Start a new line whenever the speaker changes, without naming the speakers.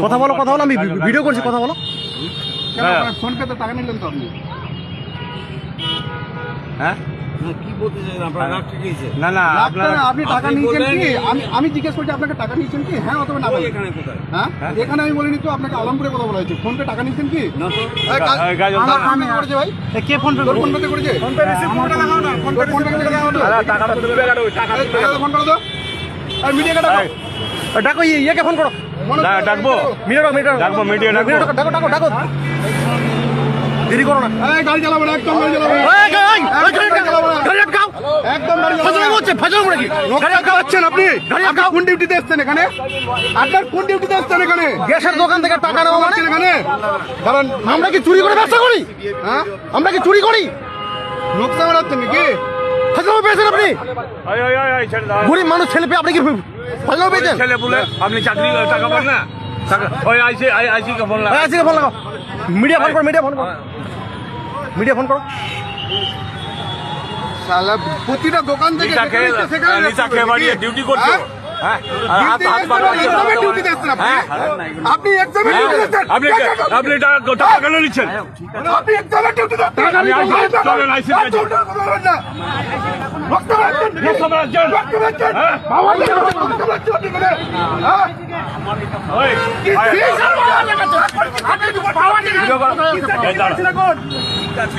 কথা বলো আমি ভিডিও করছি, কথা বলো।
ফোন পে তো টাকা নিলেন তো আপনি?
হ্যাঁ
কি বলতে চাইছেন আপনারা?
না না
আপনি টাকা নিয়েছেন কি? আমি জিজ্ঞেস করছি আপনাকে টাকা নিয়েছেন কি? হ্যাঁ অথবা না বলেন।
এখানে কোথায়?
হ্যাঁ এখানে আমি বলিনি তো, আপনাকে আলমপুরে কথা বলা হয়েছে। ফোন পে টাকা নিয়েছেন কি?
না তো।
আমি করেছে ভাই,
কে ফোন পে
ফোন পে করেছে? ফোন পে রিসিভ করে লাগাও না, ফোন পে লাগাও না।
টাকা তো দেবে, টাকা
ফোন করে দাও। আর মিডিয়া ডাকো,
ডাকো ইয়েকে ফোন করো। ডাকবো মিডিয়া ডাকবো, মিডিয়া ডাকো। দেরি করো না।
এই গাড়ি চালাবো না, একদম গাড়ি চালাবো না।
গাড়ি আটকাও।
একদম গাড়ি
ফাজলামো হচ্ছে, ফাজলামো করে কি?
গাড়ি আটকাচ্ছেন আপনি? আপনি কোন ডিউটিতে এসেছেন এখানে? আপনার কোন ডিউটিতে এসেছেন এখানে?
গ্যাসের দোকান থেকে টাকা নেওয়া মানে?
এখানে কারণ
আমরা কি চুরি করে ব্যবসা করি?
হ্যাঁ
আমরা কি চুরি করি?
লোকসা বেড়াচ্ছেন নাকি?
ফাজলামো পেয়েছেন আপনি? গরিব মানুষ ছেলে পেয়ে আপনি কি ফাজলামো পেয়েছেন?
ছেলে বলে আপনি চাকরি টাকা পান না? ওই আইসি কে ফোন লাগা।
আজকে ফোন লাগাও। মিডিয়া ফোন করো।
শালা প্রতিটা দোকান থেকে
নিচা খেয়ে বাড়িয়ে ডিউটি করছো। হ্যাঁ
ডিউটিতে এসেছেন আপনি? আপনি এক্সামে ডিউটিতে এসেছেন?
আপনি টাকা কেন নিচ্ছেন?
আপনি এক্সামে ডিউটিতে এসেছেন?
আমি চলেন আইসি কাছে।
আপনি